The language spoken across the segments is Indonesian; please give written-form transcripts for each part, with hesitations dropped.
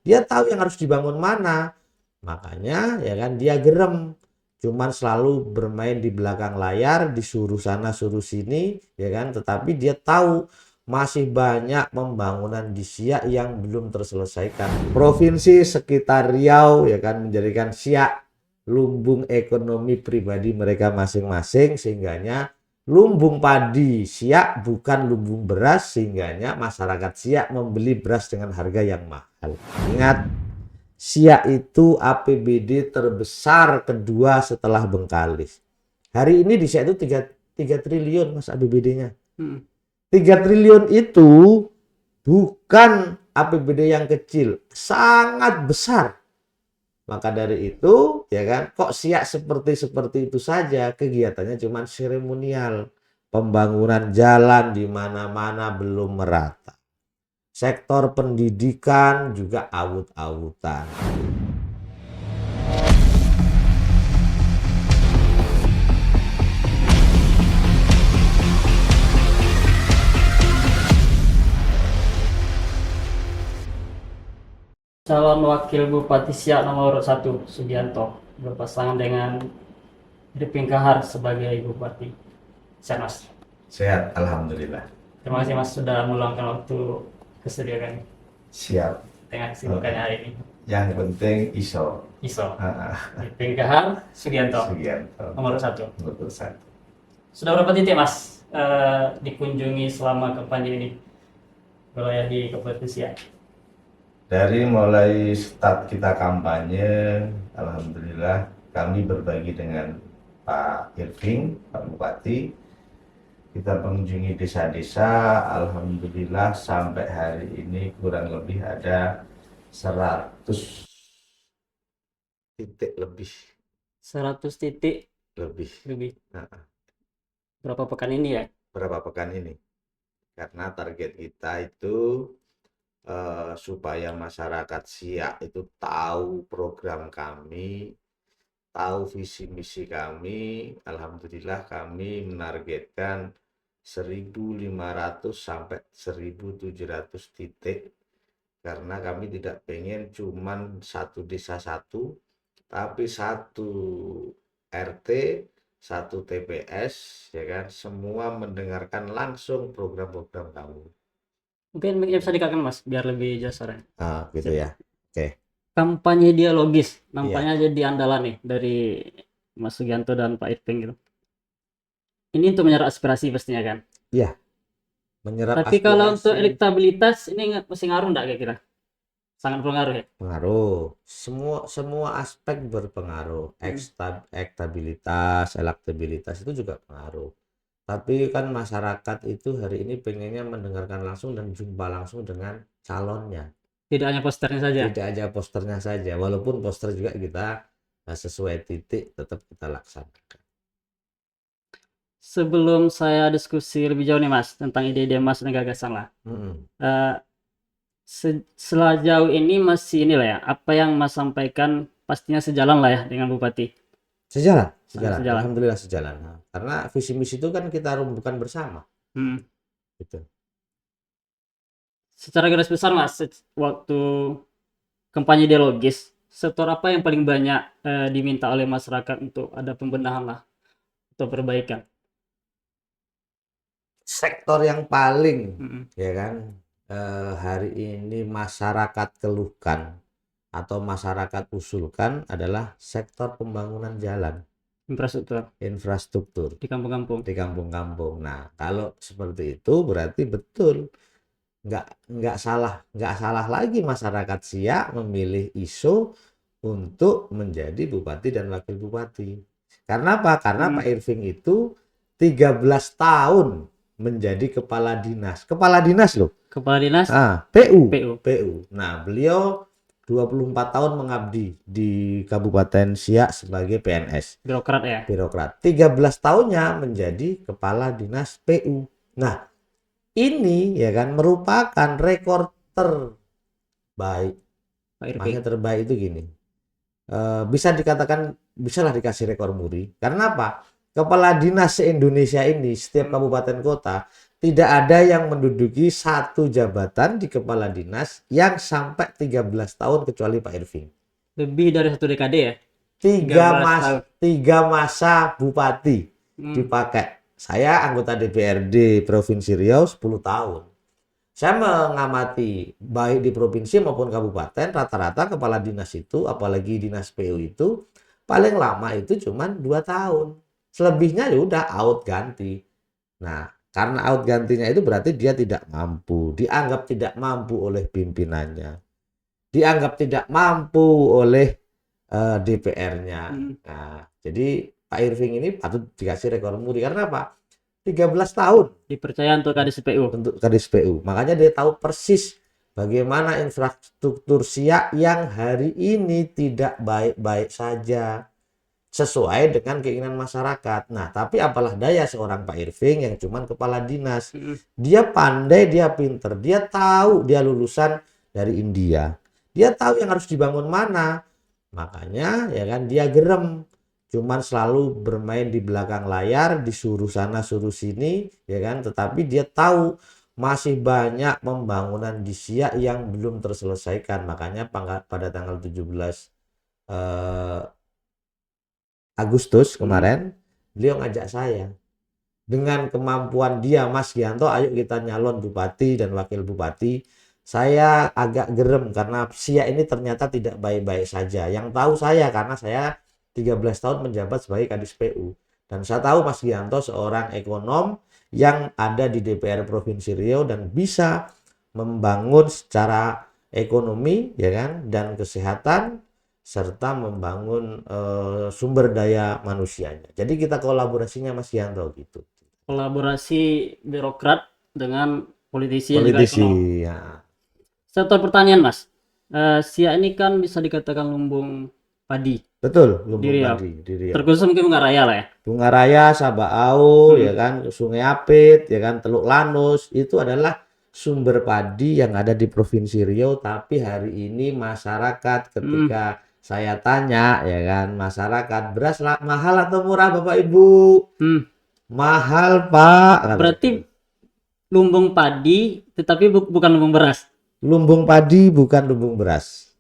Dia tahu yang harus dibangun mana. Makanya ya kan dia gerem. Cuman selalu bermain di belakang layar, disuruh sana suruh sini, ya kan. Tetapi dia tahu masih banyak pembangunan di Siak yang belum terselesaikan. Provinsi sekitar Riau ya kan menjadikan Siak lumbung ekonomi pribadi mereka masing-masing, sehingganya lumbung padi Siak bukan lumbung beras, sehingganya masyarakat Siak membeli beras dengan harga yang mahal. Ingat, Siak itu APBD terbesar kedua setelah Bengkalis. Hari ini di Siak itu 3 triliun mas APBD-nya. 3 triliun itu bukan APBD yang kecil, sangat besar. Maka dari itu, ya kan, kok Siak seperti itu saja, kegiatannya cuma seremonial. Pembangunan jalan di mana-mana belum merata. Sektor pendidikan juga awut-awutan. Calon Wakil Bupati Siak nomor 1 Sugianto berpasangan dengan Irfing Kahar sebagai Bupati. Siap Mas. Sehat, alhamdulillah. Terima kasih Mas sudah meluangkan waktu ke studio kami Siap. tengah kesibukannya hari ini. Yang penting iso. Irfing Kahar Sugianto nomor 1. Sudah berapa titik Mas dikunjungi selama kampanye ini wilayah di Kabupaten Siak? Dari mulai start kita kampanye, alhamdulillah kami berbagi dengan Pak Irfing, Pak Bupati. Kita mengunjungi desa-desa, alhamdulillah sampai hari ini kurang lebih ada 100 titik lebih. 100 titik Lebih. Nah, berapa pekan ini ya? berapa pekan ini? Karena target kita itu supaya masyarakat Siak itu tahu program kami, tahu visi misi kami. Alhamdulillah kami menargetkan 1.500 sampai 1.700 titik, karena kami tidak pengen cuman satu desa satu, tapi satu RT, satu TPS, ya kan, semua mendengarkan langsung program-program kami. Mungkin bisa dikatakan Mas biar lebih jelas suaranya. Gitu ya. Oke. Kampanye dialogis nampaknya jadi andalan nih dari Mas Sugianto dan Pak Irfing gitu. Ini untuk menyerap aspirasi pastinya kan. Iya. Menyerap Tapi kalau untuk aspirasi. elektabilitas ini masih ngaruh enggak kira-kira? Sangat berpengaruh ya? Pengaruh. Semua aspek berpengaruh. Elektabilitas, elektabilitas itu juga pengaruh. Tapi kan masyarakat itu hari ini pengennya mendengarkan langsung dan jumpa langsung dengan calonnya. Tidak hanya posternya saja. Tidak aja posternya saja. Walaupun poster juga kita sesuai titik tetap kita laksanakan. Sebelum saya diskusi lebih jauh nih Mas tentang ide-ide Mas dan gagasan lah. Sejauh ini masih inilah ya, apa yang Mas sampaikan pastinya sejalan lah ya dengan Bupati. Sejalan. Sejalan. Alhamdulillah sejalan. Karena visi misi itu kan kita rumbukan bersama. Gitu. Secara garis besar Mas, waktu kampanye dialogis, sektor apa yang paling banyak diminta oleh masyarakat untuk ada pembenahan lah atau perbaikan? Sektor yang paling ya kan hari ini masyarakat keluhkan atau masyarakat usulkan adalah sektor pembangunan jalan, infrastruktur di kampung-kampung. Nah, kalau seperti itu berarti betul nggak salah lagi masyarakat Siak memilih ISO untuk menjadi bupati dan wakil bupati. Karena apa? Karena Pak Irfing itu 13 tahun menjadi kepala dinas loh. Kepala dinas PU. Nah, beliau 24 tahun mengabdi di Kabupaten Siak sebagai PNS. Birokrat. 13 tahunnya menjadi kepala dinas PU. Nah, ini ya kan merupakan rekor terbaik. Makanya terbaik itu gini. Bisa dikatakan bisalah dikasih rekor muri. Karena apa? Kepala dinas se-Indonesia ini setiap kabupaten kota tidak ada yang menduduki satu jabatan di kepala dinas yang sampai 13 tahun kecuali Pak Irving. Lebih dari 1 dekade ya? Tiga 13 tahun. masa bupati dipakai. Saya anggota DPRD Provinsi Riau 10 tahun. Saya mengamati baik di provinsi maupun kabupaten, rata-rata kepala dinas itu, apalagi dinas PU itu, paling lama itu cuma 2 tahun. Selebihnya ya udah out ganti. Nah, karena out gantinya itu berarti dia tidak mampu, dianggap tidak mampu oleh pimpinannya, dianggap tidak mampu oleh DPR-nya. Nah, jadi Pak Irving ini patut dikasih rekor muri karena apa? 13 tahun Dipercaya untuk Kadis PU. untuk Kadis PU. Makanya dia tahu persis bagaimana infrastruktur Siak yang hari ini tidak baik-baik saja sesuai dengan keinginan masyarakat. Nah, tapi apalah daya seorang Pak Irving yang cuman kepala dinas. Dia pandai, dia pinter, dia tahu dia lulusan dari India. Dia tahu yang harus dibangun mana. Makanya ya kan dia gerem. Cuman selalu bermain di belakang layar, disuruh sana suruh sini, ya kan. Tetapi dia tahu masih banyak pembangunan di Siak yang belum terselesaikan. Makanya pada tanggal 17 Agustus kemarin beliau ngajak saya dengan kemampuan dia Mas Gianto, ayo kita nyalon bupati dan wakil bupati. Saya agak gerem karena Siak ini ternyata tidak baik-baik saja. Yang tahu saya karena saya 13 tahun menjabat sebagai Kadis PU dan saya tahu Mas Gianto seorang ekonom yang ada di DPR Provinsi Riau dan bisa membangun secara ekonomi ya kan dan kesehatan serta membangun sumber daya manusianya. Jadi kita kolaborasinya Mas Yanto gitu. Kolaborasi birokrat dengan politisi yang juga Politisi ekonom. ya. Satu pertanyaan Mas, Siak ini kan bisa dikatakan lumbung padi Betul, di lumbung Riau. padi di Riau. Terkhusus mungkin Bunga Raya lah ya. Bunga Raya, Sabaau, ya kan, Sungai Apit, ya kan, Teluk Lanus itu adalah sumber padi yang ada di Provinsi Riau. Tapi hari ini masyarakat ketika saya tanya ya kan masyarakat beras mahal atau murah Bapak Ibu? Mahal Pak. Berarti lumbung padi tetapi bukan lumbung beras. Lumbung padi bukan lumbung beras.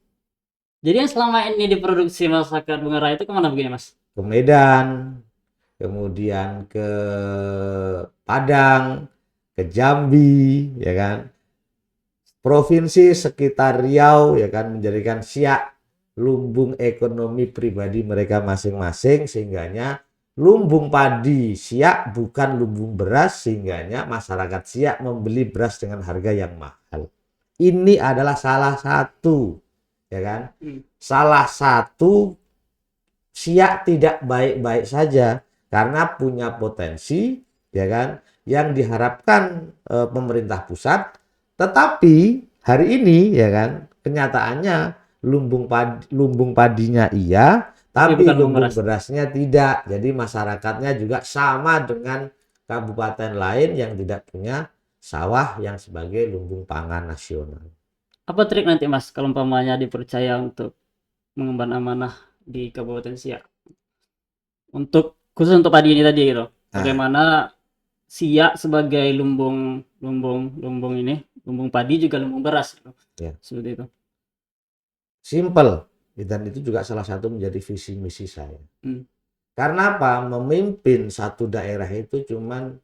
Jadi yang selama ini diproduksi masyarakat Bunga Raya itu kemana begini Mas? Ke Medan, kemudian ke Padang, ke Jambi, ya kan. Provinsi sekitar Riau ya kan menjadikan Siak lumbung ekonomi pribadi mereka masing-masing sehingganya lumbung padi Siak bukan lumbung beras sehingganya masyarakat Siak membeli beras dengan harga yang mahal. Ini adalah salah satu ya kan. Salah satu Siak tidak baik-baik saja karena punya potensi ya kan yang diharapkan pemerintah pusat. Tetapi hari ini ya kan kenyataannya lumbung padinya iya, tapi lumbung berasnya tidak. Jadi masyarakatnya juga sama dengan kabupaten lain yang tidak punya sawah yang sebagai lumbung pangan nasional. Apa trik nanti Mas kalau umpamanya dipercaya untuk mengemban amanah di Kabupaten Siak? Khusus untuk padi ini tadi gitu. Bagaimana Siak sebagai lumbung padi juga lumbung beras gitu. Ya. Seperti itu. Simple dan itu juga salah satu menjadi visi misi saya. Karena apa? Memimpin satu daerah itu cuman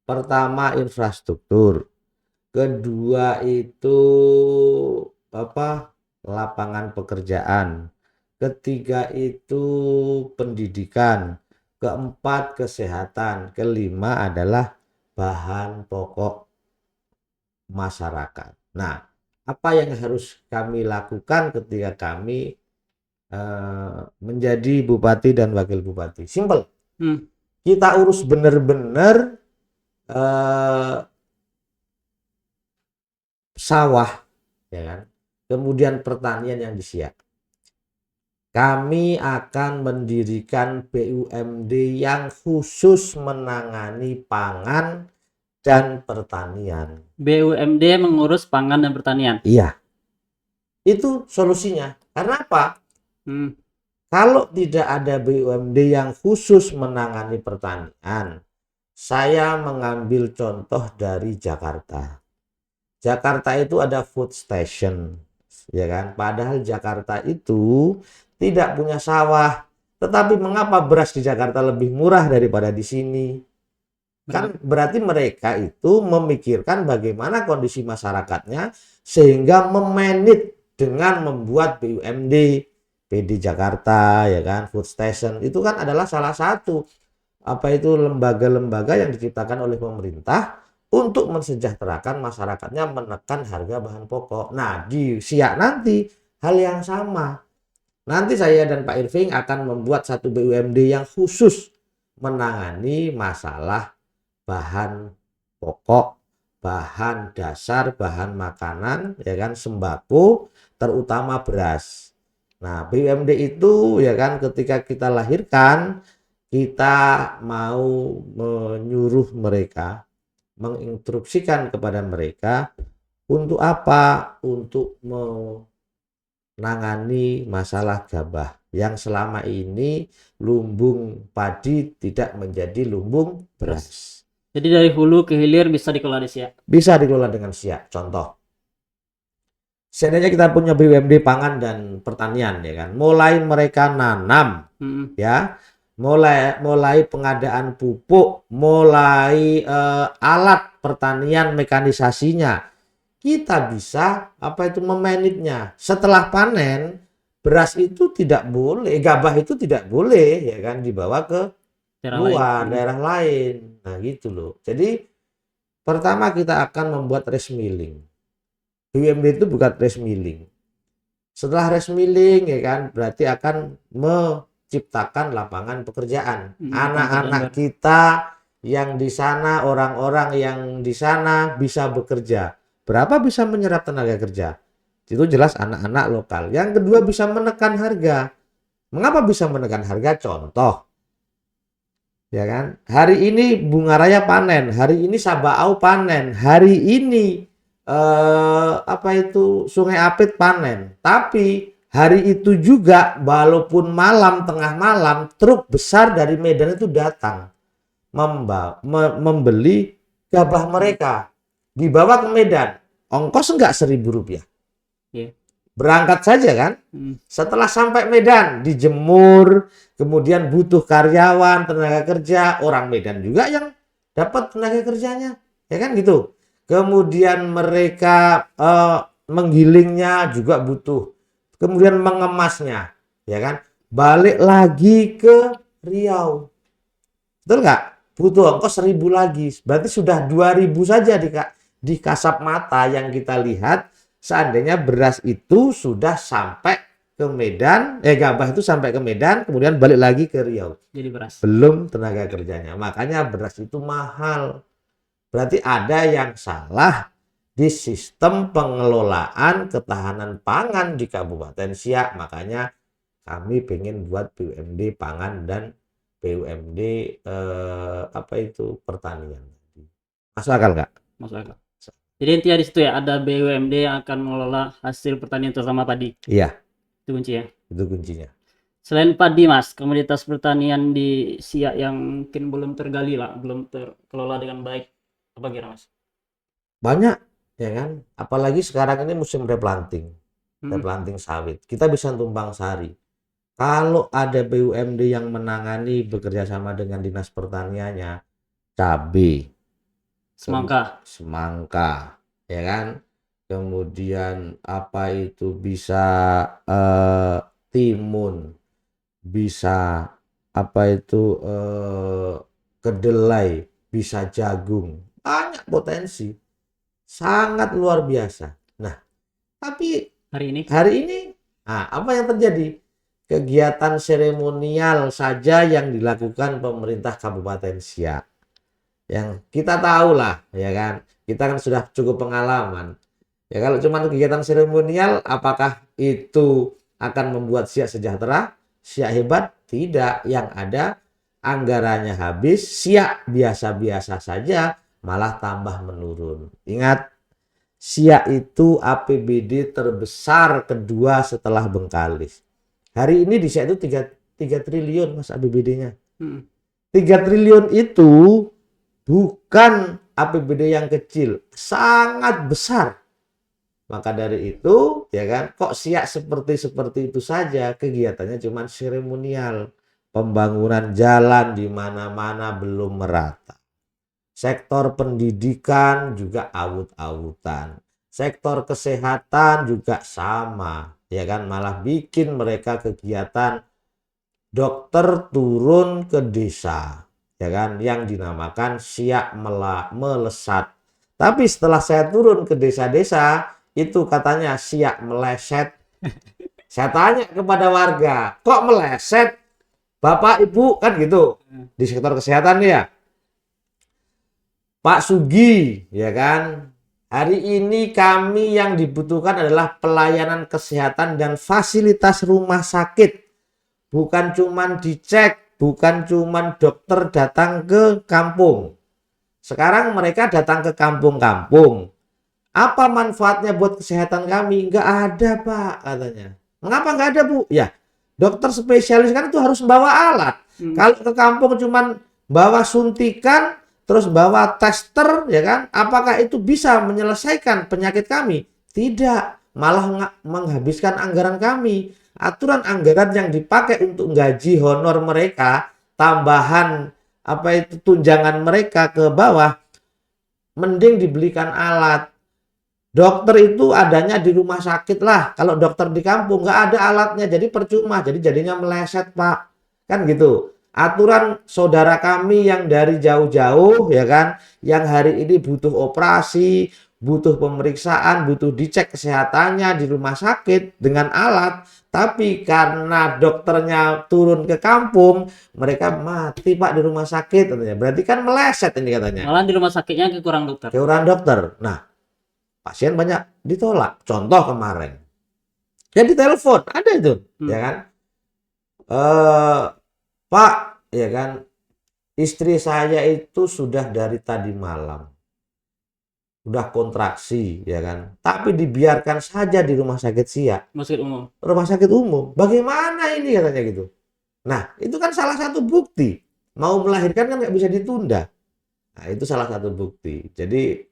pertama infrastruktur, kedua itu lapangan pekerjaan, ketiga itu pendidikan, keempat kesehatan, kelima adalah bahan pokok masyarakat. Nah, apa yang harus kami lakukan ketika kami menjadi bupati dan wakil bupati? Simple. Kita urus benar-benar sawah, ya kan? Kemudian pertanian yang di Siak. Kami akan mendirikan BUMD yang khusus menangani pangan dan pertanian. BUMD mengurus pangan dan pertanian. Iya. Itu solusinya. Karena apa? Kalau tidak ada BUMD yang khusus menangani pertanian, Saya mengambil contoh dari Jakarta. Jakarta itu ada food station, ya kan? Padahal Jakarta itu tidak punya sawah. Tetapi mengapa beras di Jakarta lebih murah daripada di sini? Kan berarti mereka itu memikirkan bagaimana kondisi masyarakatnya sehingga memanage dengan membuat BUMD, PD Jakarta, ya kan, food station itu kan adalah salah satu apa itu lembaga-lembaga yang diciptakan oleh pemerintah untuk mensejahterakan masyarakatnya, menekan harga bahan pokok. Nah, di Siak nanti hal yang sama. Nanti saya dan Pak Irving akan membuat satu BUMD yang khusus menangani masalah bahan pokok, bahan dasar, bahan makanan, ya kan, sembako, terutama beras. Nah, BUMD itu ya kan ketika kita lahirkan, kita mau menyuruh mereka, menginstruksikan kepada mereka untuk apa? Untuk menangani masalah gabah yang selama ini lumbung padi tidak menjadi lumbung beras. Jadi dari hulu ke hilir bisa dikelola di Siak. Bisa dikelola dengan Siak. Contoh, seandainya kita punya BUMD pangan dan pertanian, ya kan, mulai mereka nanam, ya, mulai pengadaan pupuk, mulai alat pertanian mekanisasinya, kita bisa apa itu memanagenya. Setelah panen, beras itu tidak boleh, gabah itu tidak boleh, ya kan, dibawa ke luar daerah lain. Nah gitu loh. Jadi pertama kita akan membuat rice milling. BUMD itu bukan rice milling. Setelah rice milling, ya kan, berarti akan menciptakan lapangan pekerjaan. Anak-anak kita yang di sana, orang-orang yang di sana bisa bekerja. Berapa bisa menyerap tenaga kerja? Itu jelas anak-anak lokal. Yang kedua bisa menekan harga. Mengapa bisa menekan harga? Contoh, ya kan, hari ini bunga raya panen, hari ini Sabau panen, hari ini apa itu Sungai Apit panen. Tapi hari itu juga walaupun malam, tengah malam, truk besar dari Medan itu datang membeli gabah mereka, dibawa ke Medan. Ongkos enggak Rp1.000. Berangkat saja kan. Setelah sampai Medan dijemur, kemudian butuh karyawan, tenaga kerja, orang Medan juga yang dapat tenaga kerjanya, ya kan gitu. Kemudian mereka menggilingnya juga butuh, kemudian mengemasnya, ya kan, balik lagi ke Riau, betul nggak? Butuh ongkos 1.000 lagi, berarti sudah 2.000 saja di kasat mata yang kita lihat. Seandainya beras itu sudah sampai ke Medan, gabah itu sampai ke Medan, kemudian balik lagi ke Riau. Jadi beras. Belum tenaga kerjanya. Makanya beras itu mahal. Berarti ada yang salah di sistem pengelolaan ketahanan pangan di Kabupaten Siak. Makanya kami pengen buat BUMD pangan dan BUMD apa itu pertanian. Masuk akal nggak? Masuk akal. Jadi intinya di situ ya, ada BUMD yang akan mengelola hasil pertanian terutama padi. Iya. Itu kunci ya. Itu kuncinya. Selain padi Mas, komoditas pertanian di Siak yang mungkin belum tergali lah, belum terkelola dengan baik, apa kira Mas? Banyak, ya kan? Apalagi sekarang ini musim replanting. Replanting sawit. Kita bisa tumpang sari. Kalau ada BUMD yang menangani bekerja sama dengan dinas pertaniannya, cabai, semangka, ya kan, kemudian apa itu bisa timun, bisa apa itu kedelai, bisa jagung, banyak potensi, sangat luar biasa. Nah, tapi hari ini apa yang terjadi? Kegiatan seremonial saja yang dilakukan pemerintah Kabupaten Siak. Yang kita tahu lah, ya kan, kita kan sudah cukup pengalaman. Ya kalau cuma kegiatan seremonial, apakah itu akan membuat Siak sejahtera, Siak hebat? Tidak. Yang ada anggarannya habis, Siak biasa-biasa saja, malah tambah menurun. Ingat, Siak itu APBD terbesar kedua setelah Bengkalis. Hari ini di Siak itu 3 triliun Mas APBD-nya. 3 triliun itu bukan APBD yang kecil, sangat besar. Maka dari itu, ya kan, kok Siak seperti itu saja, kegiatannya cuma seremonial. Pembangunan jalan di mana-mana belum merata. Sektor pendidikan juga awut-awutan. Sektor kesehatan juga sama, ya kan, malah bikin mereka kegiatan dokter turun ke desa, ya kan, yang dinamakan Siak melesat. Tapi setelah saya turun ke desa-desa, itu katanya Siak meleset. Saya tanya kepada warga, kok meleset? Bapak, Ibu, kan gitu. Di sektor kesehatan ya. Pak Sugi, ya kan. Hari ini kami yang dibutuhkan adalah pelayanan kesehatan dan fasilitas rumah sakit. Bukan cuman dicek, bukan cuman dokter datang ke kampung. Sekarang mereka datang ke kampung-kampung. Apa manfaatnya buat kesehatan kami? Nggak ada, Pak, katanya. Mengapa nggak ada, Bu? Ya, dokter spesialis kan itu harus membawa alat. Kalau ke kampung cuman bawa suntikan, terus bawa tester, ya kan? Apakah itu bisa menyelesaikan penyakit kami? Tidak, malah menghabiskan anggaran kami. Aturan anggaran yang dipakai untuk gaji honor mereka, tambahan apa itu tunjangan mereka ke bawah, mending dibelikan alat. Dokter itu adanya di rumah sakit lah. Kalau dokter di kampung nggak ada alatnya, jadi percuma. Jadi jadinya meleset, Pak. Kan gitu. Aturan saudara kami yang dari jauh-jauh, ya kan, yang hari ini butuh operasi, butuh pemeriksaan, butuh dicek kesehatannya di rumah sakit dengan alat, tapi karena dokternya turun ke kampung, mereka mati, Pak, di rumah sakit katanya. Berarti kan meleset ini katanya. Malah di rumah sakitnya kekurangan dokter. Kekurangan dokter. Nah, pasien banyak ditolak. Contoh kemarin, ya ditelepon, ada itu, ya kan, Pak, ya kan, istri saya itu sudah dari tadi malam, udah kontraksi, ya kan, tapi dibiarkan saja di rumah sakit Siak, rumah sakit umum. Bagaimana ini katanya gitu. Nah, itu kan salah satu bukti. Mau melahirkan kan nggak bisa ditunda. Nah, itu salah satu bukti. Jadi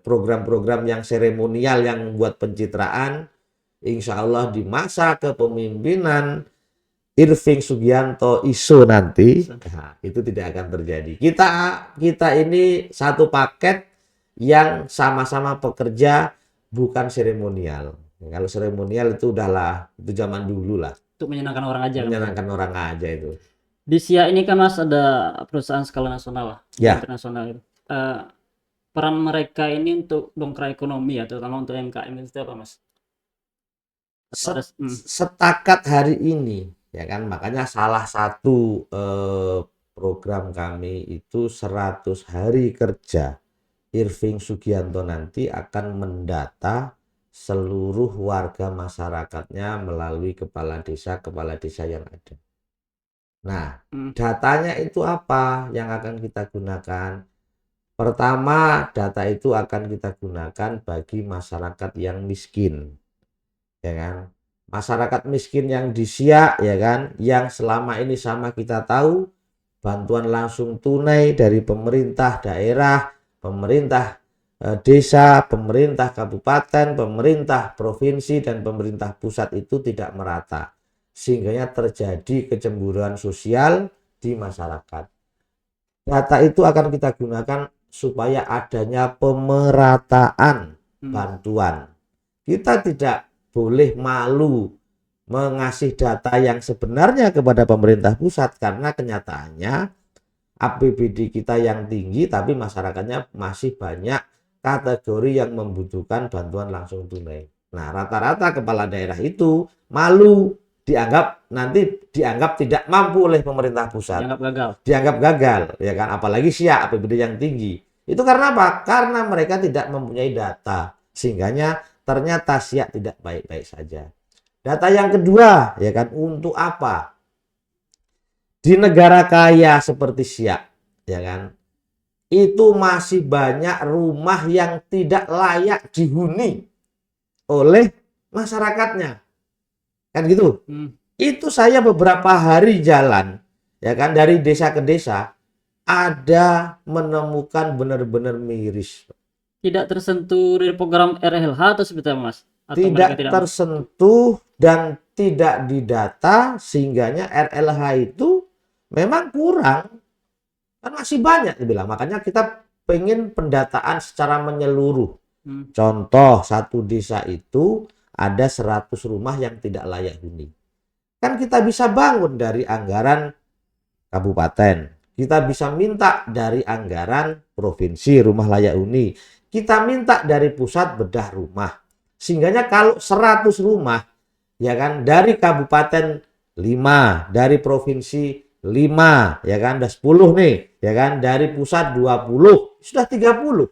program-program yang seremonial yang buat pencitraan, insya Allah di masa kepemimpinan Irving Sugianto ISO nanti, nah, itu tidak akan terjadi. Kita ini satu paket yang sama-sama pekerja, bukan seremonial. Kalau seremonial itu udahlah, itu zaman dulu lah. Untuk menyenangkan orang aja. Menyenangkan orang aja itu. Di Siak ini kan Mas ada perusahaan skala nasional lah, ya, internasional itu. Peran mereka ini untuk dongkrak ekonomi ya, terutama untuk UMKM itu apa, Mas? Setakat hari ini, ya kan, makanya salah satu program kami itu 100 hari kerja. Irving Sugianto nanti akan mendata seluruh warga masyarakatnya melalui kepala desa yang ada. Nah, datanya itu apa yang akan kita gunakan? Pertama, data itu akan kita gunakan bagi masyarakat yang miskin, ya kan? Masyarakat miskin yang di Siak, ya kan, yang selama ini sama kita tahu bantuan langsung tunai dari pemerintah daerah, pemerintah desa, pemerintah kabupaten, pemerintah provinsi, dan pemerintah pusat itu tidak merata, sehingga terjadi kecemburuan sosial di masyarakat. Data itu akan kita gunakan supaya adanya pemerataan bantuan. Kita tidak boleh malu mengasih data yang sebenarnya kepada pemerintah pusat, karena kenyataannya APBD kita yang tinggi tapi masyarakatnya masih banyak kategori yang membutuhkan bantuan langsung tunai. Nah, rata-rata kepala daerah itu malu, dianggap tidak mampu oleh pemerintah pusat, dianggap gagal, ya kan, apalagi Siak APBD yang tinggi. Itu karena apa? Karena mereka tidak mempunyai data, sehingganya ternyata Siak tidak baik-baik saja. Data yang kedua, ya kan, untuk apa? Di negara kaya seperti Siak, ya kan, itu masih banyak rumah yang tidak layak dihuni oleh masyarakatnya. Kan gitu. Itu saya beberapa hari jalan, ya kan, dari desa ke desa, ada menemukan benar-benar miris. Tidak tersentuh dari program RLH atau seperti apa, Mas? Atau mereka Tidak tidak tersentuh dan tidak didata, sehingganya RLH itu memang kurang. Kan masih banyak dibilang. Makanya kita pengen pendataan secara menyeluruh. Contoh, satu desa itu ada 100 rumah yang tidak layak huni. Kan kita bisa bangun dari anggaran kabupaten. Kita bisa minta dari anggaran provinsi rumah layak huni. Kita minta dari pusat bedah rumah. Sehingganya kalau 100 rumah, ya kan, dari kabupaten 5, dari provinsi 5, ya kan, ada 10 nih, ya kan, dari pusat 20, sudah 30.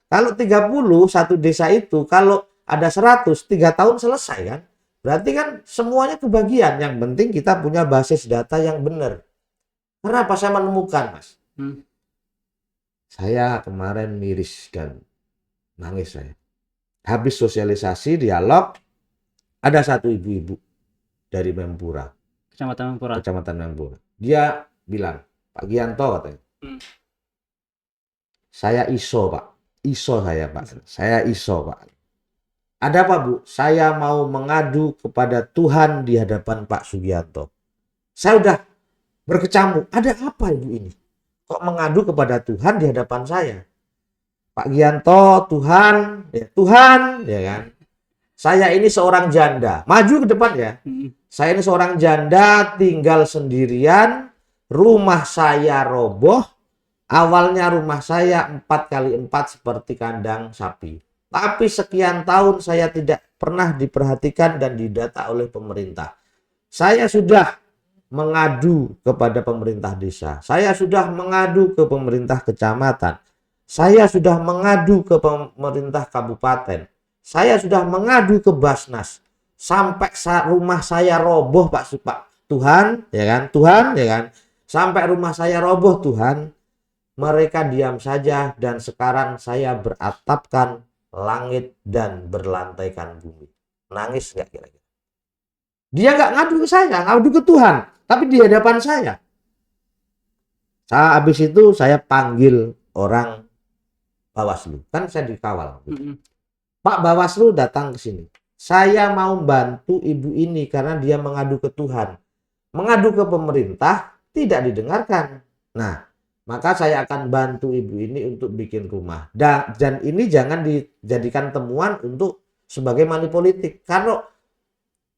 Kalau 30 satu desa itu, kalau ada 100, 3 tahun selesai kan. Berarti kan semuanya kebagian. Yang penting kita punya basis data yang benar. Karena apa saya menemukan, Mas? Saya kemarin miris dan nangis saya. Habis sosialisasi, dialog, ada satu ibu-ibu dari Mempura. Kecamatan Mempura. Dia bilang, Pak Gianto katanya, saya ISO, Pak. ISO saya, Pak. Saya ISO, Pak. Ada apa, Bu? Saya mau mengadu kepada Tuhan di hadapan Pak Sugianto. Saya udah berkecamuk. Ada apa ibu ini? Kok mengadu kepada Tuhan di hadapan saya? Pak Gianto, Tuhan, ya kan? Saya ini seorang janda. Maju ke depan ya. Saya ini seorang janda, tinggal sendirian. Rumah saya roboh. Awalnya rumah saya 4x4 seperti kandang sapi. Tapi sekian tahun saya tidak pernah diperhatikan dan didata oleh pemerintah. Saya sudah mengadu kepada pemerintah desa. Saya sudah mengadu ke pemerintah kecamatan. Saya sudah mengadu ke pemerintah kabupaten. Saya sudah mengadu ke Basnas. Sampai rumah saya roboh, Pak Tuhan, ya kan? Tuhan, ya kan? Sampai rumah saya roboh, Tuhan. Mereka diam saja dan sekarang saya beratapkan langit dan berlantaikan bumi. Nangis nggak kira-kira? Dia nggak ngadu ke saya, ngadu ke Tuhan. Tapi di hadapan saya. Habis itu saya panggil orang Bawaslu. Kan saya dikawal. Pak Bawaslu datang ke sini. Saya mau bantu ibu ini karena dia mengadu ke Tuhan. Mengadu ke pemerintah tidak didengarkan. Nah, maka saya akan bantu ibu ini untuk bikin rumah. Dan ini jangan dijadikan temuan untuk sebagai money politik. Kalau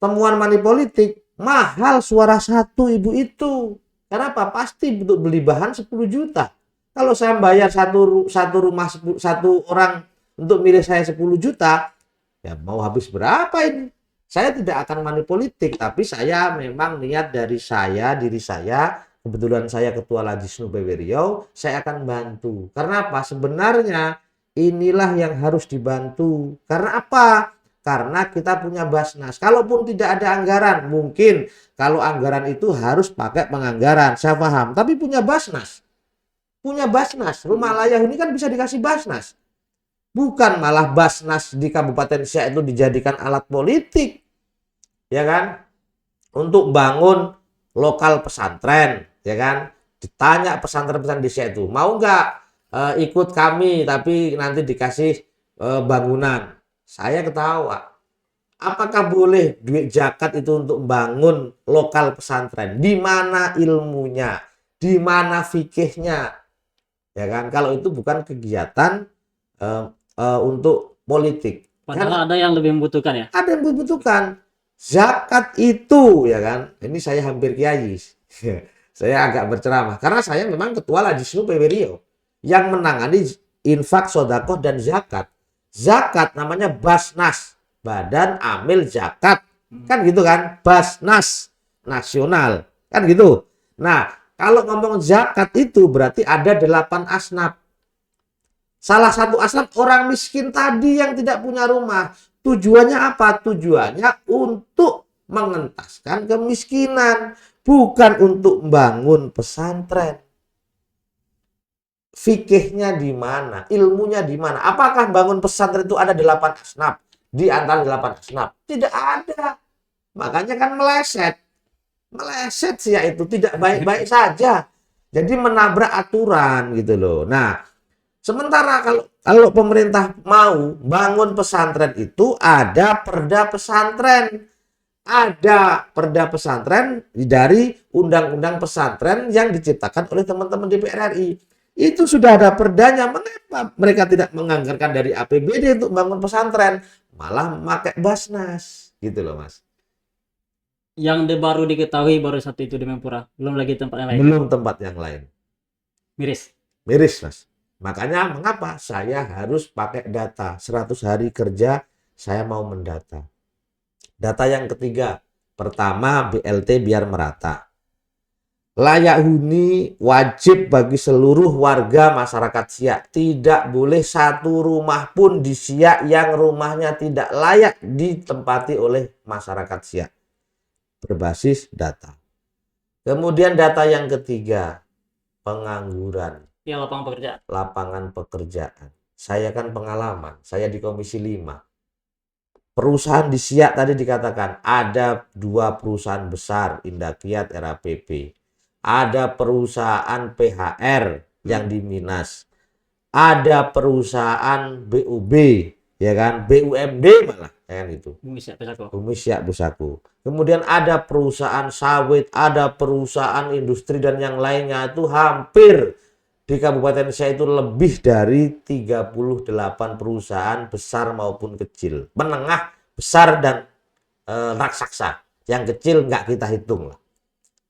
temuan money politik, mahal suara satu ibu itu. Kenapa? Pasti untuk beli bahan 10 juta. Kalau saya bayar satu rumah satu orang untuk milih saya 10 juta, ya mau habis berapa ini? Saya tidak akan money politik, tapi saya memang niat dari diri saya. Kebetulan saya Ketua Lajisnu PW Riau, saya akan bantu. Karena apa? Sebenarnya inilah yang harus dibantu. Karena apa? Karena kita punya Basnas. Kalaupun tidak ada anggaran, mungkin kalau anggaran itu harus pakai penganggaran. Saya paham. Tapi punya Basnas. Punya Basnas. Rumah layak huni kan bisa dikasih Basnas. Bukan malah Basnas di Kabupaten Siak itu dijadikan alat politik. Ya kan? Untuk bangun lokal pesantren. Ya kan? Ditanya pesantren-pesantren di Siak itu, mau nggak ikut kami tapi nanti dikasih bangunan. Saya ketawa. Apakah boleh duit zakat itu untuk bangun lokal pesantren? Di mana ilmunya? Di mana fikihnya? Ya kan? Kalau itu bukan kegiatan untuk politik. Padahal ada yang lebih membutuhkan ya? Ada yang membutuhkan. Zakat itu, ya kan? Ini saya hampir kiai. Saya agak berceramah. Karena saya memang Ketua Lajisnu PW Riau. Yang menangani infak, sodakoh, dan zakat. Zakat namanya Basnas, Badan Amil Zakat, kan gitu kan? Basnas nasional, kan gitu. Nah, kalau ngomong zakat itu berarti ada 8 asnaf. Salah satu asnaf orang miskin tadi yang tidak punya rumah. Tujuannya apa? Tujuannya untuk mengentaskan kemiskinan, bukan untuk membangun pesantren. Fikihnya di mana? Ilmunya di mana? Apakah bangun pesantren itu ada 8 asnaf? Di antara 8 asnaf? Tidak ada. Makanya kan meleset. Meleset sih ya itu. Tidak baik-baik saja. Jadi menabrak aturan gitu loh. Nah, sementara kalau pemerintah mau bangun pesantren itu ada perda pesantren. Ada perda pesantren dari undang-undang pesantren yang diciptakan oleh teman-teman DPR RI. Itu sudah ada perdanya. Mengapa mereka tidak menganggarkan dari APBD untuk bangun pesantren? Malah memakai Basnas. Gitu loh, Mas. Yang baru diketahui baru satu itu di Mempura, belum lagi tempat yang lain. Belum tempat yang lain. Miris. Miris, Mas. Makanya mengapa saya harus pakai data. 100 hari kerja saya mau mendata. Data yang ketiga, pertama BLT biar merata. Layak huni wajib bagi seluruh warga masyarakat Siak. Tidak boleh satu rumah pun di Siak yang rumahnya tidak layak ditempati oleh masyarakat Siak. Berbasis data. Kemudian data yang ketiga, pengangguran. Ya, lapangan pekerjaan. Lapangan pekerjaan. Saya kan pengalaman, saya di Komisi 5. Perusahaan di Siak tadi dikatakan ada 2 perusahaan besar, Indakiat, RAPP. Ada perusahaan PHR yang di Minas. Ada perusahaan BUB, ya kan? BUMD malah, ya kan itu. Bumi Siak Besaku. Bumi Siak Besaku. Kemudian ada perusahaan sawit, ada perusahaan industri dan yang lainnya itu hampir di Kabupaten Siak itu lebih dari 38 perusahaan besar maupun kecil. Menengah, besar, dan raksasa. Yang kecil nggak kita hitung lah.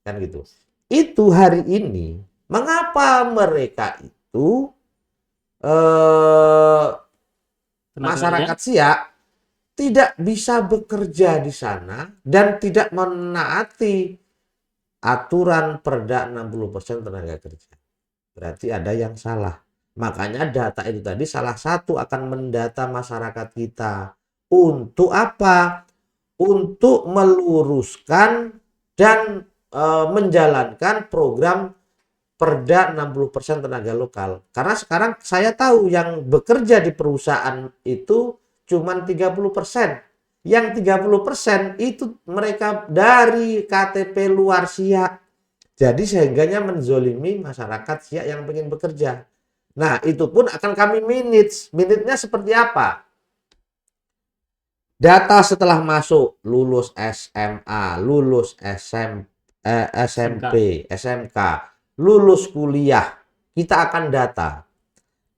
Kan gitu. Itu hari ini, mengapa mereka itu masyarakat Siak tidak bisa bekerja di sana dan tidak menaati aturan perda 60% tenaga kerja. Berarti ada yang salah. Makanya data itu tadi salah satu akan mendata masyarakat kita. Untuk apa? Untuk meluruskan dan menjalankan program perda 60% tenaga lokal. Karena sekarang saya tahu yang bekerja di perusahaan itu cuma 30%. Yang 30% itu mereka dari KTP luar Siak. Jadi sehingganya menzolimi masyarakat Siak yang ingin bekerja. Nah, itu pun akan kami manage. Manage-nya seperti apa? Data setelah masuk, lulus SMA, lulus SMP, SMK, lulus kuliah, kita akan data.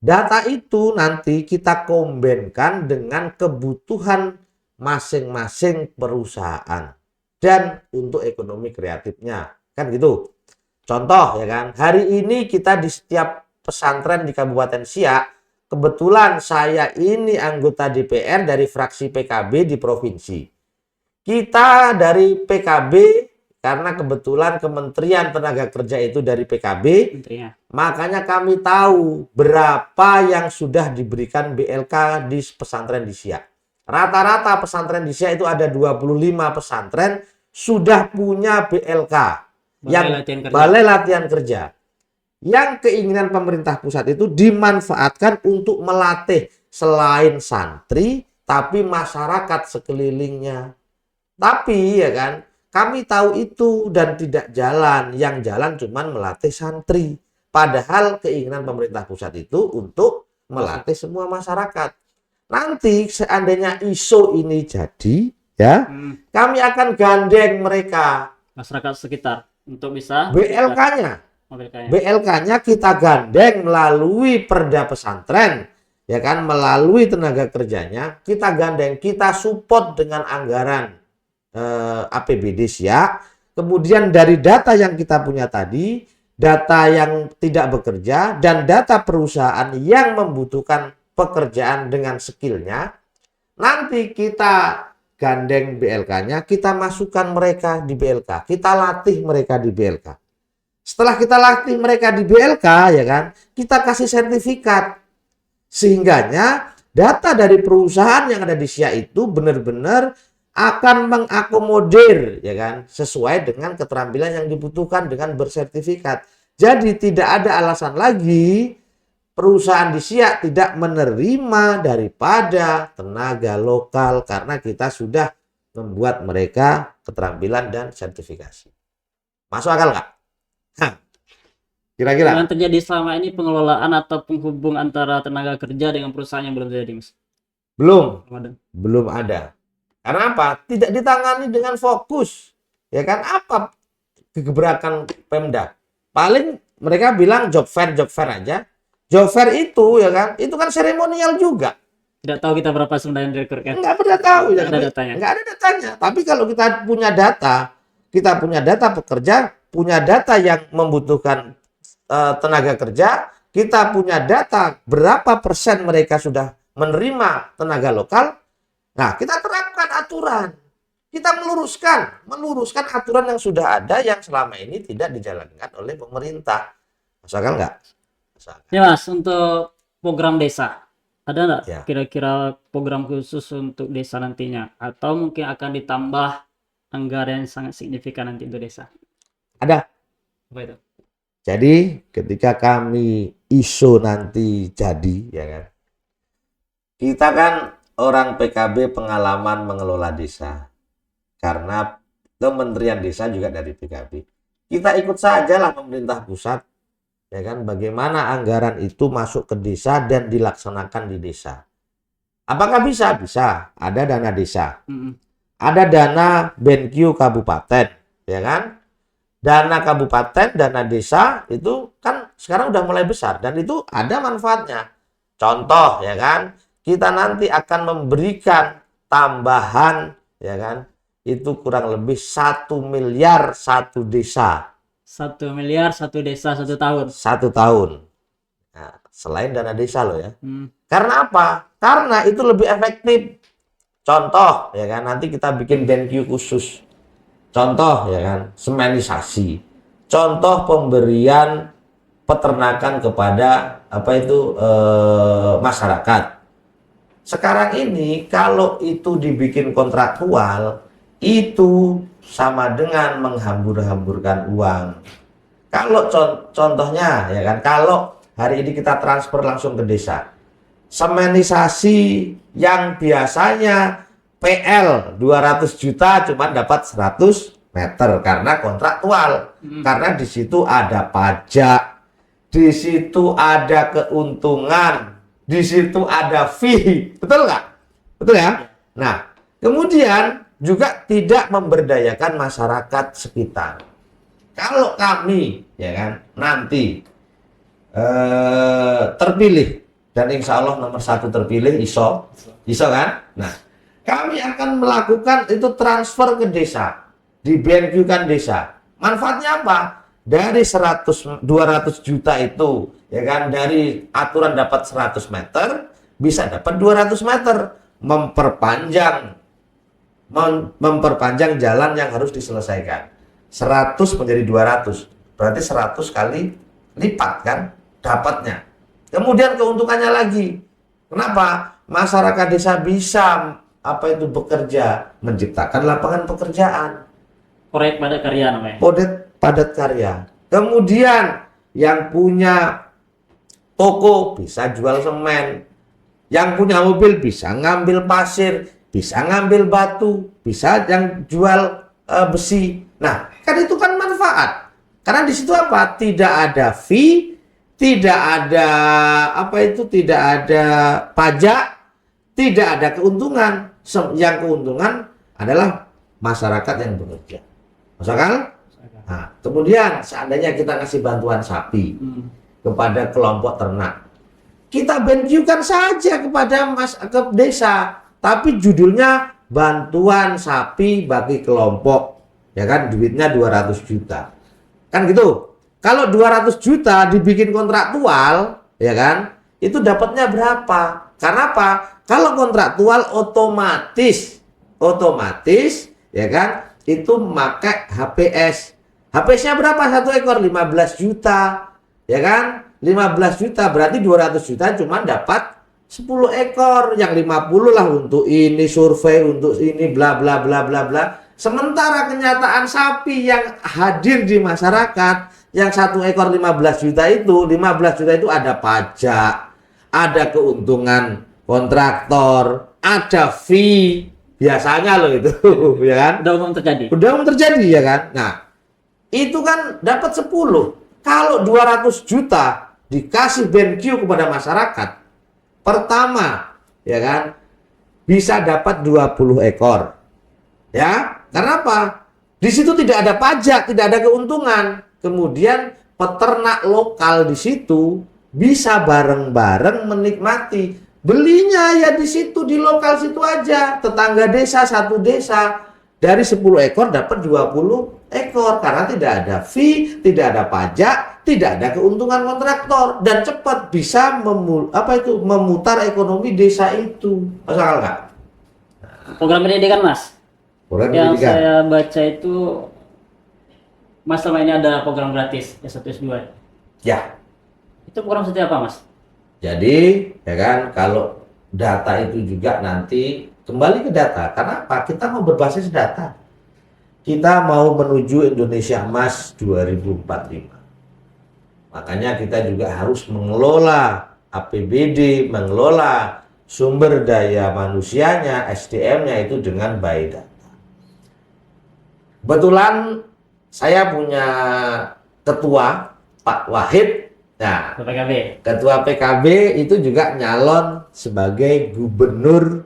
Data itu nanti kita kombinkan dengan kebutuhan masing-masing perusahaan. Dan untuk ekonomi kreatifnya. Kan gitu. Contoh ya kan, hari ini kita di setiap pesantren di Kabupaten Siak, kebetulan saya ini anggota DPR dari fraksi PKB di provinsi. Kita dari PKB, karena kebetulan Kementerian Tenaga Kerja itu dari PKB, makanya kami tahu berapa yang sudah diberikan BLK di pesantren di Siak. Rata-rata pesantren di Siak itu ada 25 pesantren sudah punya BLK. Balai Latihan Kerja. Yang keinginan pemerintah pusat itu dimanfaatkan untuk melatih selain santri, tapi masyarakat sekelilingnya. Tapi ya kan, kami tahu itu dan tidak jalan. Yang jalan cuma melatih santri. Padahal keinginan pemerintah pusat itu untuk melatih semua masyarakat. Nanti seandainya ISO ini jadi, ya, kami akan gandeng mereka. Masyarakat sekitar. Untuk bisa BLK-nya. BLK-nya kita gandeng melalui perda pesantren, ya kan, melalui tenaga kerjanya, kita gandeng, kita support dengan anggaran APBD Siak. Kemudian dari data yang kita punya tadi, data yang tidak bekerja, dan data perusahaan yang membutuhkan pekerjaan dengan skillnya, nanti kita gandeng BLK-nya, kita masukkan mereka di BLK, kita latih mereka di BLK. Setelah kita latih mereka di BLK, ya kan, kita kasih sertifikat. Sehingganya data dari perusahaan yang ada di Siak itu benar-benar akan mengakomodir, ya kan, sesuai dengan keterampilan yang dibutuhkan dengan bersertifikat. Jadi tidak ada alasan lagi perusahaan di Siak tidak menerima daripada tenaga lokal karena kita sudah membuat mereka keterampilan dan sertifikasi. Masuk akal nggak? Kira-kira Yang terjadi selama ini pengelolaan atau penghubung antara tenaga kerja dengan perusahaan yang belum terjadi, Mas. belum Belum ada. belum ada. Karena apa? Tidak ditangani dengan fokus. Ya kan? Apa kegebrakan Pemda? Paling mereka bilang job fair aja. Job fair itu ya kan? Itu kan seremonial juga. Tidak tahu kita berapa sebenarnya rekrutnya. Nggak pernah tahu ya. Nggak ada datanya. Nggak ada datanya. Tapi kalau kita punya data pekerja, punya data yang membutuhkan tenaga kerja, kita punya data berapa persen mereka sudah menerima tenaga lokal. Nah, kita terapkan aturan. Kita meluruskan aturan yang sudah ada yang selama ini tidak dijalankan oleh pemerintah. Masakan nggak? Masakan. Ya Mas, untuk program desa, ada nggak Ya. kira-kira program khusus untuk desa nantinya? Atau mungkin akan ditambah anggaran yang sangat signifikan nanti untuk desa? Ada. Apa itu? Jadi ketika kami ISO nanti jadi, ya kan, kita kan orang PKB pengalaman mengelola desa. Karena Kementerian Desa juga dari PKB. Kita ikut sajalah pemerintah pusat, ya kan, bagaimana anggaran itu masuk ke desa dan dilaksanakan di desa. Apakah bisa? Bisa. Ada dana desa. Ada dana BenQ kabupaten, ya kan? Dana kabupaten, dana desa itu kan sekarang udah mulai besar dan itu ada manfaatnya. Contoh, ya kan, kita nanti akan memberikan tambahan, ya kan, itu kurang lebih 1 miliar satu desa. 1 miliar satu desa 1 tahun. 1 tahun. Nah, selain dana desa loh ya. Karena apa? Karena itu lebih efektif. Contoh, ya kan, nanti kita bikin BenQ khusus. Contoh, ya kan, semenisasi. Contoh pemberian peternakan kepada masyarakat. Sekarang ini kalau itu dibikin kontraktual, itu sama dengan menghambur-hamburkan uang. Kalau contohnya, ya kan, kalau hari ini kita transfer langsung ke desa, semenisasi yang biasanya PL 200 juta cuma dapat 100 meter karena kontraktual. Karena di situ ada pajak, di situ ada keuntungan, di situ ada fee. Betul nggak? Betul ya? Nah, kemudian juga tidak memberdayakan masyarakat sekitar. Kalau kami, ya kan, nanti terpilih dan insya Allah nomor 1 terpilih ISO kan? Nah, kami akan melakukan itu transfer ke desa, di BenQ kan desa. Manfaatnya apa? Dari 200 juta itu, ya kan, dari aturan dapat 100 meter, bisa dapat 200 meter. Memperpanjang jalan yang harus diselesaikan. 100 menjadi 200. Berarti 100 kali lipat kan dapatnya. Kemudian keuntungannya lagi. Kenapa? Masyarakat desa bisa bekerja, menciptakan lapangan pekerjaan. Proyek padat karya namanya. Padat karya. Kemudian yang punya toko bisa jual semen. Yang punya mobil bisa ngambil pasir, bisa ngambil batu, bisa yang jual besi. Nah, kan itu kan manfaat. Karena di situ apa? Tidak ada fee, tidak ada tidak ada pajak, tidak ada keuntungan. Yang keuntungan adalah masyarakat yang bekerja. Misalkan, nah, kemudian seandainya kita kasih bantuan sapi kepada kelompok ternak, kita BenQ-kan saja ke desa, tapi judulnya bantuan sapi bagi kelompok, ya kan, duitnya 200 juta. Kan gitu. Kalau 200 juta dibikin kontraktual, ya kan, itu dapatnya berapa? Karena apa? Kalau kontraktual otomatis, ya kan, itu memakai HPS. HPS-nya berapa? 1 ekor 15 juta, ya kan? 15 juta berarti 200 juta cuma dapat 10 ekor, yang 50 lah untuk ini survei, untuk ini bla bla bla bla bla. Sementara kenyataan sapi yang hadir di masyarakat, yang 1 ekor 15 juta itu ada pajak, ada keuntungan kontraktor, ada fee, biasanya loh itu, ya kan? Udah umum terjadi. Udah umum terjadi, ya kan? Nah, itu kan dapat 10. Kalau 200 juta dikasih BenQ kepada masyarakat, pertama, ya kan, bisa dapat 20 ekor. Ya, karena apa? Di situ tidak ada pajak, tidak ada keuntungan. Kemudian peternak lokal di situ bisa bareng-bareng menikmati. Belinya ya di situ, di lokal situ aja. Tetangga desa, satu desa. Dari 10 ekor dapat 20 ekor. Karena tidak ada fee, tidak ada pajak, tidak ada keuntungan kontraktor. Dan cepat bisa memutar ekonomi desa itu. Masuk akal nggak? Program pendidikan, Mas. Program Yang pendidikan. saya baca itu, Mas, selama ini ada program gratis S1 S2. Ya. Itu program seperti apa, Mas? Jadi, ya kan, kalau data itu juga nanti kembali ke data. Karena apa? Kita mau berbasis data. Kita mau menuju Indonesia Emas 2045. Makanya kita juga harus mengelola APBD, mengelola sumber daya manusianya, SDM-nya itu dengan by data. Kebetulan saya punya ketua, Pak Wahid. Nah, PKB. ketua PKB itu juga nyalon sebagai gubernur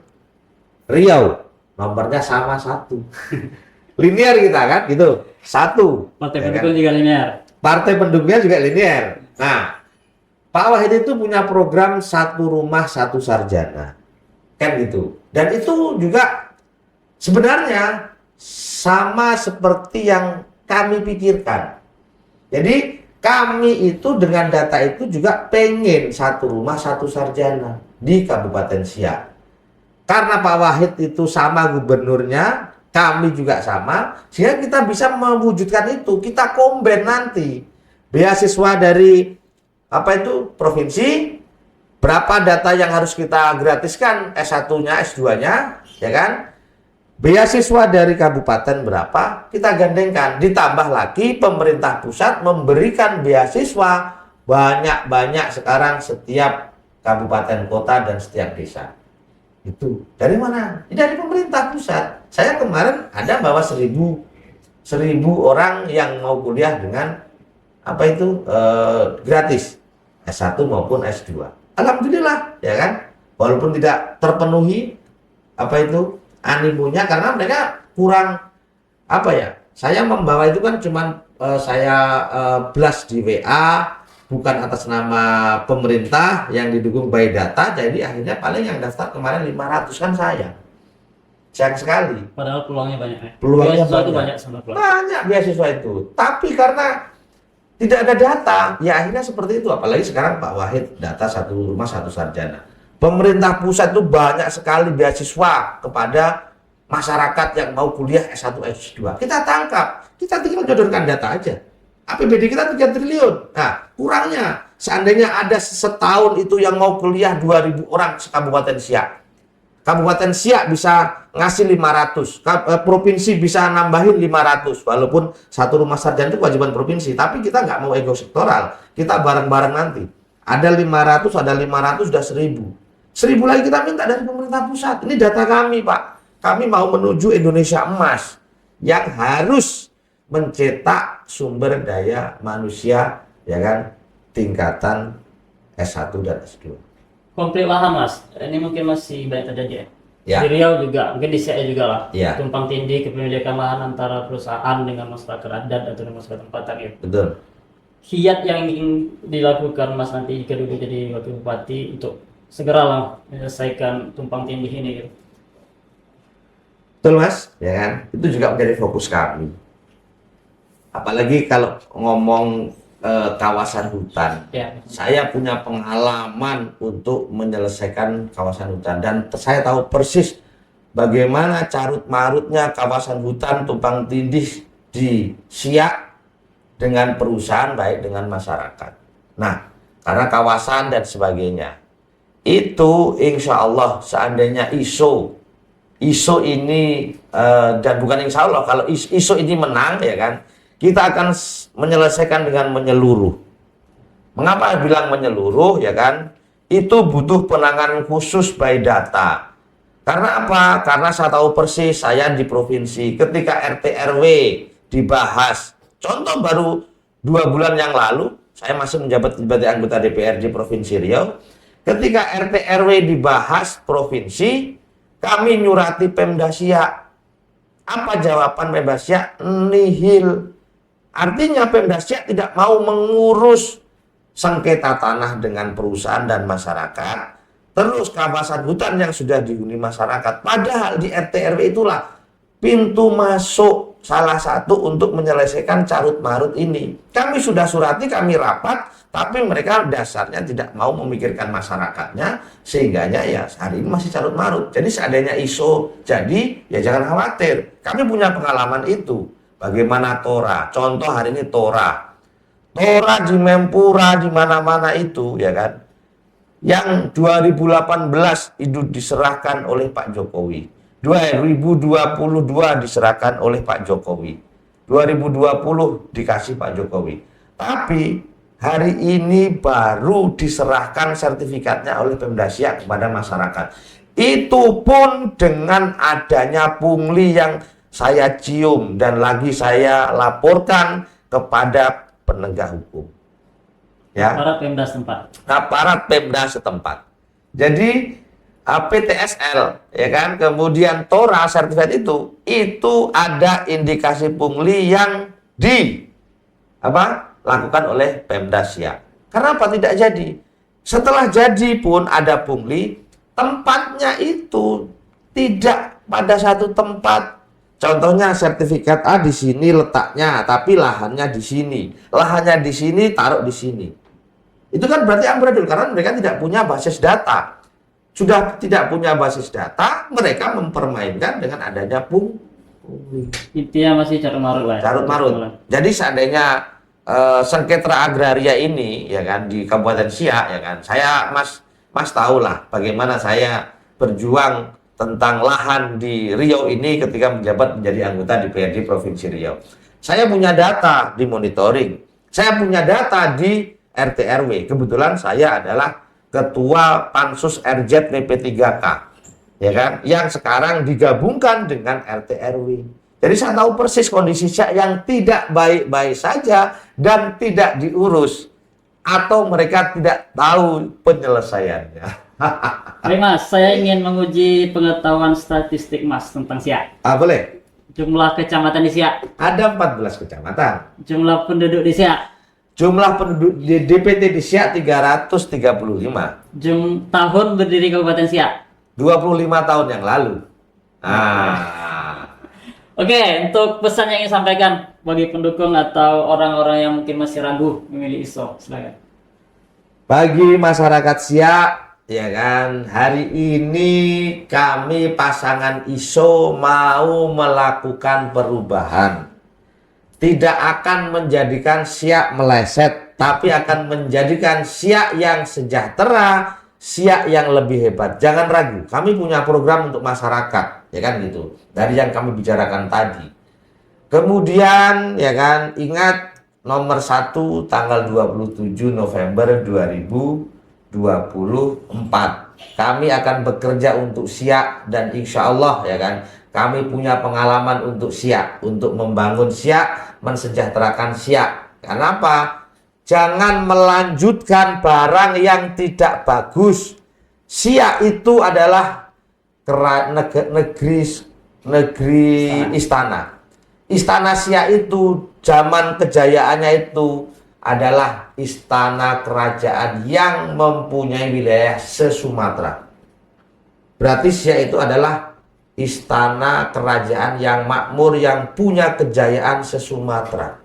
Riau. Nomornya sama 1. Linear kita kan, gitu. 1. Partai Ya pendukung kan? juga linear. Partai pendukungnya juga linear. Nah, Pak Wahid itu punya program 1 rumah 1 sarjana. Kan gitu. Dan itu juga sebenarnya sama seperti yang kami pikirkan. Jadi kami itu dengan data itu juga pengen 1 rumah 1 sarjana di Kabupaten Siak. Karena Pak Wahid itu sama gubernurnya, kami juga sama, sehingga kita bisa mewujudkan itu. Kita combine nanti beasiswa dari provinsi, berapa data yang harus kita gratiskan S1-nya, S2-nya, ya kan? Beasiswa dari kabupaten berapa, kita gandengkan. Ditambah lagi pemerintah pusat memberikan beasiswa banyak-banyak sekarang setiap kabupaten kota dan setiap desa. Itu dari mana? Dari pemerintah pusat. Saya kemarin ada bawa 1.000 orang yang mau kuliah dengan gratis, S1 maupun S2. Alhamdulillah, ya kan? Walaupun tidak terpenuhi animonya karena mereka kurang saya membawa itu kan cuman saya blast di WA, bukan atas nama pemerintah yang didukung by data. Jadi akhirnya paling yang daftar kemarin 500 kan saya. Sayang sekali. Padahal peluangnya banyak. Peluangnya beasiswa itu banyak. banyak. Banyak beasiswa itu. Tapi karena tidak ada data, ya akhirnya seperti itu. Apalagi sekarang Pak Wahid data 1 rumah 1 sarjana. Pemerintah pusat itu banyak sekali beasiswa kepada masyarakat yang mau kuliah S1, S2. Kita tangkap, kita tinggal jodohkan data aja. APBD kita 3 triliun. Nah, kurangnya, seandainya ada setahun itu yang mau kuliah 2.000 orang se-Kabupaten Siak. Kabupaten Siak bisa ngasih 500, provinsi bisa nambahin 500, walaupun 1 rumah sarjana itu kewajiban provinsi, tapi kita nggak mau ego sektoral, kita bareng-bareng nanti. Ada 500, sudah 1.000. 1.000 lagi kita minta dari pemerintah pusat. Ini data kami, Pak. Kami mau menuju Indonesia Emas yang harus mencetak sumber daya manusia, ya kan, tingkatan S1 dan S2. Konflik lahan, Mas. Ini mungkin masih banyak terjadi ya. Ya. Di Riau juga, mungkin di Siak juga lah. Ya. Tumpang tindih kepemilikan lahan antara perusahaan dengan masyarakat adat atau dengan masyarakat tempatan gitu. Betul. Kiat yang ingin dilakukan Mas nanti jika dulu jadi wakil bupati untuk segeralah menyelesaikan tumpang tindih ini gitu. Betul, Mas, ya kan? Itu juga menjadi fokus kami. Apalagi kalau ngomong kawasan hutan. Ya. Saya punya pengalaman untuk menyelesaikan kawasan hutan dan saya tahu persis bagaimana carut marutnya kawasan hutan tumpang tindih di Siak dengan perusahaan baik dengan masyarakat. Nah, karena kawasan dan sebagainya. Itu insya Allah seandainya ISO ini dan bukan insya Allah, kalau ISO ini menang, ya kan, kita akan menyelesaikan dengan menyeluruh. Mengapa bilang menyeluruh, ya kan? Itu butuh penanganan khusus by data. Karena apa? Karena saya tahu persis, saya di provinsi ketika RT RW dibahas. Contoh baru 2 bulan yang lalu, saya masih menjabat sebagai anggota DPRD Provinsi Riau. Ketika RT RW dibahas provinsi, kami nyurati Pemda Siak. Apa jawaban Pemda Siak? Nihil. Artinya Pemda Siak tidak mau mengurus sengketa tanah dengan perusahaan dan masyarakat. Terus kawasan hutan yang sudah dihuni masyarakat. Padahal di RT RW itulah pintu masuk salah satu untuk menyelesaikan carut marut ini. Kami sudah surati, kami rapat, tapi mereka dasarnya tidak mau memikirkan masyarakatnya, sehingganya ya hari ini masih carut marut. Jadi seandainya ISO jadi, ya jangan khawatir. Kami punya pengalaman itu. Bagaimana Tora? Contoh hari ini Tora. Tora di Mempura, di mana-mana itu, ya kan? Yang 2018 itu diserahkan oleh Pak Jokowi. 2022 diserahkan oleh Pak Jokowi. 2020 dikasih Pak Jokowi. Tapi hari ini baru diserahkan sertifikatnya oleh Pemda Siak kepada masyarakat. Itu pun dengan adanya pungli yang saya cium dan lagi saya laporkan kepada penegak hukum. Ya. Aparat Pemda setempat. Aparat Pemda setempat. Jadi PTSL, ya kan, kemudian Tora sertifikat itu ada indikasi pungli yang lakukan oleh Pemda Siak. Kenapa tidak jadi? Setelah jadi pun ada pungli, tempatnya itu tidak pada satu tempat. Contohnya sertifikat A di sini letaknya, tapi lahannya di sini. Lahannya di sini, taruh di sini. Itu kan berarti amburadul karena mereka tidak punya basis data. Sudah tidak punya basis data, mereka mempermainkan dengan adanya pungli. Intinya masih carut marut lah. Carut marut. Jadi seandainya sengketa agraria ini, ya kan, di Kabupaten Siak, ya kan, saya Mas tahulah bagaimana saya berjuang tentang lahan di Riau ini ketika menjabat menjadi anggota DPRD Provinsi Riau. Saya punya data di monitoring, saya punya data di RT RW. Kebetulan saya adalah Ketua Pansus RZ PP3K, ya kan, yang sekarang digabungkan dengan RT RW. Jadi saya tahu persis kondisi Siak yang tidak baik-baik saja dan tidak diurus, atau mereka tidak tahu penyelesaiannya. Baik Mas, saya ingin menguji pengetahuan statistik Mas tentang Siak. Boleh. Jumlah kecamatan di Siak. Ada 14 kecamatan. Jumlah penduduk di Siak. Jumlah penduduk di DPT di Siak 335. Tahun berdiri Kabupaten Siak. 25 tahun yang lalu. Oke, untuk pesan yang ingin sampaikan bagi pendukung atau orang-orang yang mungkin masih ragu memilih ISO, silakan. Bagi masyarakat Siak, ya kan, hari ini kami pasangan ISO mau melakukan perubahan. Tidak akan menjadikan Siak meleset, tapi akan menjadikan Siak yang sejahtera, Siak yang lebih hebat. Jangan ragu, kami punya program untuk masyarakat, ya kan gitu. Dari yang kami bicarakan tadi. Kemudian, ya kan, ingat nomor 1 tanggal 27 November 2024. Kami akan bekerja untuk Siak dan insya Allah, ya kan, kami punya pengalaman untuk Siak, untuk membangun Siak, mensejahterakan Siak. Kenapa? Jangan melanjutkan barang yang tidak bagus. Siak itu adalah negeri istana. Istana Siak itu zaman kejayaannya itu adalah istana kerajaan yang mempunyai wilayah se-Sumatera. Berarti Siak itu adalah istana kerajaan yang makmur, yang punya kejayaan se-Sumatera.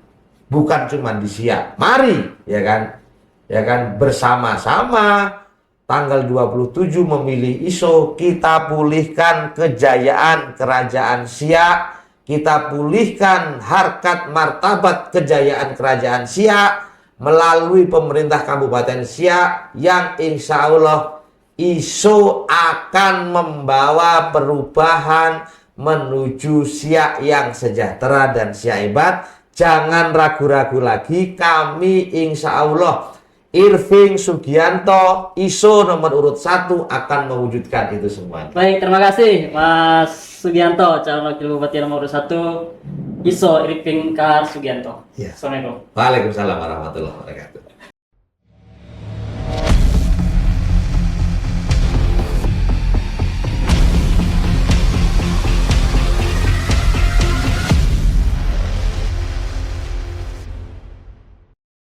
Bukan cuma di Siak. Mari, ya kan, bersama-sama tanggal 27 memilih ISO, kita pulihkan kejayaan kerajaan Siak, kita pulihkan harkat martabat kejayaan kerajaan Siak melalui pemerintah Kabupaten Siak yang insya Allah ISO akan membawa perubahan menuju Siak yang sejahtera dan Siak hebat. Jangan ragu-ragu lagi, kami insya Allah Irving Sugianto, ISO nomor urut 1 akan mewujudkan itu semua. Baik, terima kasih Mas Sugianto, calon wakil bupati nomor 1 ISO Irving Kahar Sugianto. Ya. Assalamualaikum. Waalaikumsalam warahmatullahi wabarakatuh.